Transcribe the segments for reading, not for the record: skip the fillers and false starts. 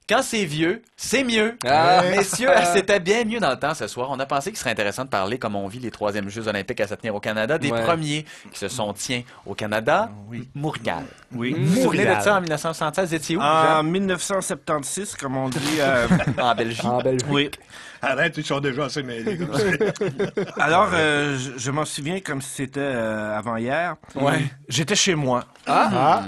Quand c'est vieux, c'est mieux. Messieurs, c'était bien mieux dans le temps ce soir. On a pensé qu'il serait intéressant de parler, comme on vit les 3e Jeux olympiques à se tenir au Canada, des premiers qui se sont tiens au Canada. Montréal. Oui. Vous vous souvenez de ça en 1976? Vous étiez où? En 1976, comme on dit. En Belgique. En Belgique. Oui. Arrête, ils sont déjà assez mêlés. Alors, je m'en souviens comme si c'était avant-hier. Ouais. J'étais chez moi.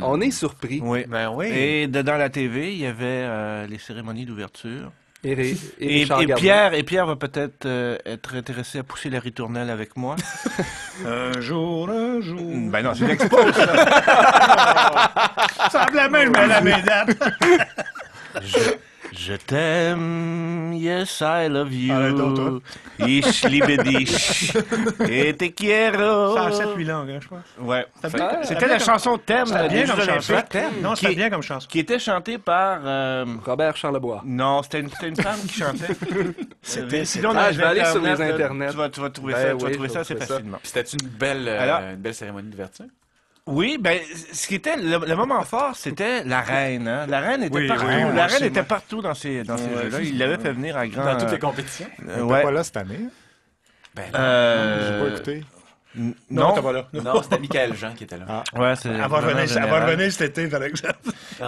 On est surpris. Oui. Ben oui. Et dans la TV, il y avait les cérémonies d'ouverture. Et Et Pierre va peut-être être intéressé à pousser la ritournelle avec moi. Un jour. Ben non, c'est l'expo, ça. Ça la main, je mets la main date. Je t'aime, yes I love Arrête donc, you, ich liebe dich, et te quiero. Ça a 7-8 langues, hein, je pense. Ouais. bien- C'était la chanson thème C'était bien des comme Jeux chanson. Olympiques, Non, c'était qui- bien comme chanson. qui était chantée par... Robert Charlebois. Non, c'était une femme qui chantait. Sinon, je vais aller sur les internets. Tu vas trouver Ben ça, oui, tu vas je trouver vais ça assez trouver ça. facilement. Puis c'était une belle cérémonie d'ouverture? Oui, ben, ce qui était le moment fort, c'était la reine. Hein? La reine était Oui, partout. oui, la moi reine aussi, était moi. partout dans ces jeux-là. Il l'avait fait venir à grand. Dans toutes les compétitions? Elle ouais. était pas là cette année. Ben J'ai pas écouté. Non, Non. t'es pas là. non, c'était Michael Jean qui était là. Ouais, c'est Elle va vraiment revenir général. cet été, par exemple.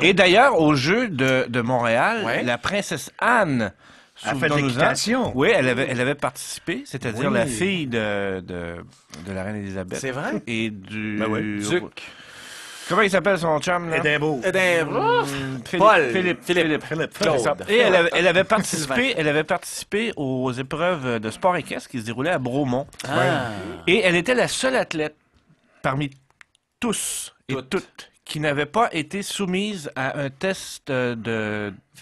Et d'ailleurs, au jeu de Montréal, Ouais. la princesse Anne. Elle a fait de souvenons-nous-en. l'équitation. Oui, elle avait participé, c'est-à-dire Oui. la fille de la reine Élisabeth. C'est vrai? Et du... Ben oui. Duc. Comment il s'appelle son chum, là? Édimbourg. Philippe. Philippe. C'est ça. Claude. Et elle avait participé aux épreuves de sport équestre qui se déroulaient à Bromont. Ah. Et elle était la seule athlète parmi tous et toutes qui n'avait pas été soumise à un test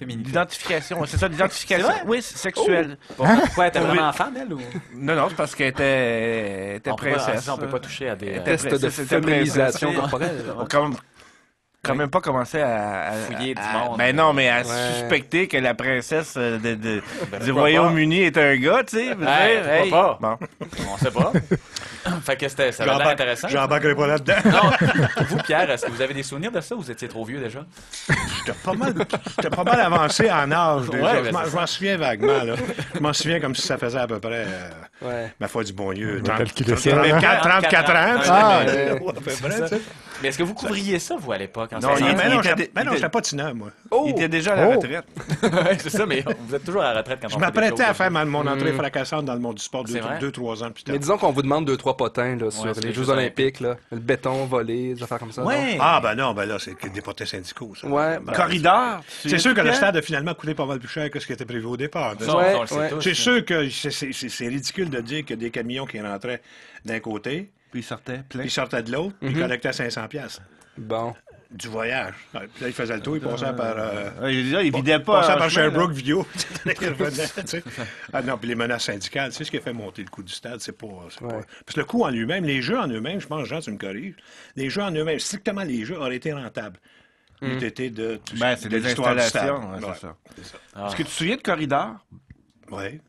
d'identification. C'est ça, d'identification. C'est vrai? Oui, sexuelle. Pourquoi? Elle était vraiment fan, elle? Ou... Non, c'est parce qu'elle était On peut pas- princesse. ça, on peut pas toucher à des... Test de C'était féminisation princesse. corporelle. On quand même pas commencé à Fouiller du monde. Ben non, mais à Ouais. suspecter que la princesse du pourquoi Royaume-Uni est un gars, tu sais. Hey, pourquoi Bon. On sait pas. Fait que ça avait l'air intéressant. J'embarquerai pas là-dedans. Non, vous, Pierre, est-ce que vous avez des souvenirs de ça ou vous étiez trop vieux déjà? J'étais pas mal avancé en âge déjà. Ouais, Je ben, c'est m'en souviens vaguement. Là. Je m'en souviens comme si ça faisait à peu près, Ouais. ma foi du bon Dieu, On va calculer ça, 34 ans. tu sais, Ah, mais, ouais. à peu près, tu sais. Mais est-ce que vous couvriez ça, vous, à l'époque? en Non, faisant il ça? Mais non, était- j'étais pas tinant, moi. Il était déjà à la retraite. Ouais, c'est ça, mais vous êtes toujours à la retraite quand Je on fait des m'apprêtais à choses. faire mon entrée fracassante dans le monde du sport C'est vrai? 2-3 ans plus tard. Mais disons qu'on vous demande 2-3 potins là, sur c'est les les Jeux Jeux Olympiques, là. Le béton volé, des affaires comme ça. Ouais. Ah, ben non, ben là, c'est que des potins syndicaux, ça. Ouais. Ben, Corridor. C'est sûr que le stade a finalement coûté pas mal plus cher que ce qui était prévu au départ. Ça, Ouais, on le sait ouais. tous. C'est sûr que c'est ridicule de dire qu'il y a des camions qui rentraient d'un côté, Puis il sortait plein. puis ils sortaient de l'autre, puis ils collectaient 500 piastres Bon. du voyage. Ouais, puis là, ils faisaient le tour, ils passaient par... Il vidait pas. passaient en par chemin, Sherbrooke Vidéo. Ils revenaient, tu sais. Ah non, puis les menaces syndicales, tu sais ce qui a fait monter le coût du stade, c'est pas... Parce que le coût en lui-même, les jeux en eux-mêmes, je pense, Jean, tu me corriges, les jeux en eux-mêmes, strictement les jeux, auraient été rentables. Eût été de C'est de des l'histoire du stade. installations. Ouais, Ouais, c'est ça. Ah. Est-ce que tu te souviens de Corridor? ouais.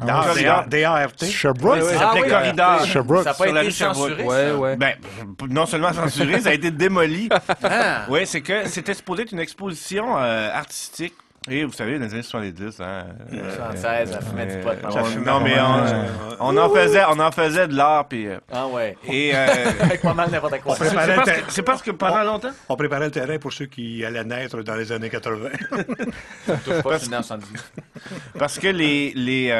Corridor. DART. Sherbrooke? Ça s'appelait Corridor. Sherbrooke. Ça n'a pas Sur la été rue Sherbrooke. censuré, Ouais, ça? ouais. Ben, non seulement censuré, ça a été démoli. Ah. Oui, c'est que c'était supposé être une exposition artistique. Et vous savez, dans les années 70, hein. 76, ça fumait du pot. Non, mais on en faisait de l'art, puis... Ah ouais. et Avec pas mal n'importe quoi. c'est parce que pendant longtemps... On préparait le terrain pour ceux qui allaient naître dans les années 80. Touche pas, je suis né en 70. Parce que les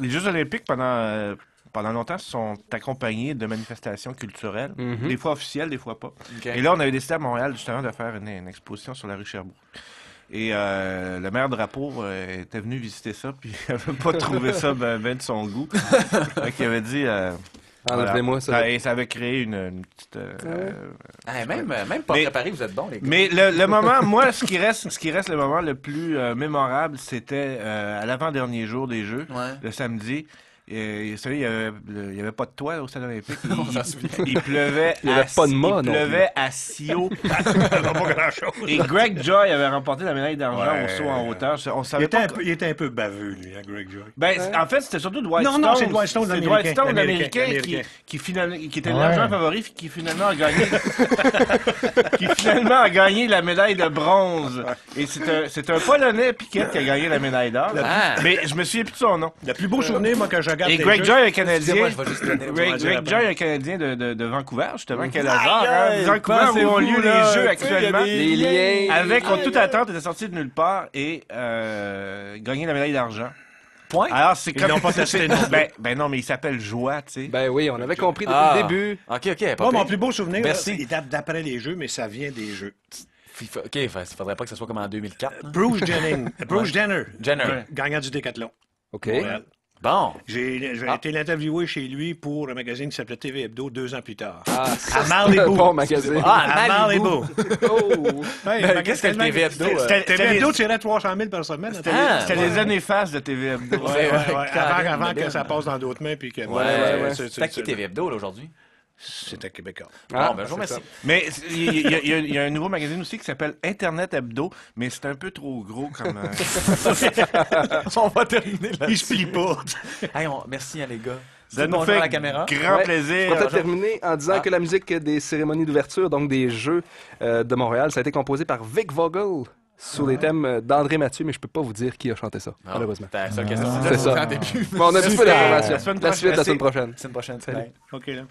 Jeux olympiques, pendant longtemps, sont accompagnés de manifestations culturelles, des fois officielles, des fois pas. Ok. Et là, on avait décidé à Montréal, justement, de faire une exposition sur la rue Sherbrooke. Et le maire Drapeau était venu visiter ça, puis il n'avait pas trouvé ça ben de son goût. Donc, il avait dit... Enlevez-moi ça. Et ça avait créé une petite... Ah, même pas Mais- préparé, vous êtes bons, les gars. Mais le moment, moi, ce qui reste le moment le plus mémorable, c'était à l'avant-dernier jour des Jeux, Ouais. le samedi. Vous savez, il n'y avait pas de toit au Stade olympique. On s'en souvient. Il pleuvait. Il y avait pas de mât, Il non pleuvait à Sio. pas grand-chose. Et Greg Joy avait remporté la médaille d'argent Ouais. au saut en hauteur. On Il savait était, pas. il était un peu baveux, lui, hein, Greg Joy. Ben, en fait, c'était surtout Dwight Stone. Non, c'est Dwight Stone, C'est l'Américain. Dwight Stone, L'Américain. l'Américain, qui était Ouais. l'argent favori, qui finalement a gagné, qui finalement a gagné la médaille de bronze. Et c'est un Polonais, Piquet, qui a gagné la médaille d'or. Ah. Mais je me souviens plus de son nom. Le plus beau souvenir, moi, que je regarde Et des Greg jeux, Joy, un Canadien. Excusez-moi, je vais juste donner- Greg Joy, un Canadien de Vancouver, justement. Quel hasard, Aïe, hein? aïe, Vancouver, où ont lieu là, les Jeux tu sais, il y a actuellement. des liens. Avec, contre toute attente, était sorti de nulle part et gagné la médaille d'argent. Point. Alors, c'est Ils comme... l'ont pas testé non plus. Ben non, mais il s'appelle Joie, tu sais. Ben oui, on avait compris depuis Ah. le début. OK, pas Moi, mon pire. plus beau souvenir, là, Merci. il date d'après les Jeux, mais ça vient des Jeux. OK, il faudrait pas que ce soit comme en 2004. là. Bruce Jennings. Bruce Jenner. Jenner. Gagnant du Décathlon. OK. Montréal. Bon. J'ai été l'interviewer chez lui pour un magazine qui s'appelait TV Hebdo 2 ans plus tard. Ah, À Malibu. bon magazine. Ah, À Malibu. Oh. Ouais, Ben, qu'est-ce que le TV Hebdo? TV Hebdo tirait 300 000 par semaine. Ah, C'était les années face de TV Hebdo. Ouais, Carrément, avant que moderne. ça passe dans d'autres mains. Puis que, Ouais. c'est- C'est à qui TV Hebdo, là, aujourd'hui? C'était québécois. Bon, ben, je vous c'est remercie. ça. Mais il y a un nouveau magazine aussi qui s'appelle Internet Hebdo, mais c'est un peu trop gros comme... On va terminer là. Il se plie pas. Hey, merci, hein, les gars. Ça nous Bonjour fait à la caméra. grand Ouais. plaisir. Je vais peut-être terminer en disant Ah. que la musique des cérémonies d'ouverture, donc des Jeux de Montréal, ça a été composé par Vic Vogel sous les thèmes d'André Mathieu, mais je peux pas vous dire qui a chanté ça, Ah, malheureusement. C'était la seule question. C'est ça. En début. Bon, on a un petit peu d'informations. La semaine La suite la prochaine. semaine prochaine. C'est une prochaine. Salut. Bye. OK, là.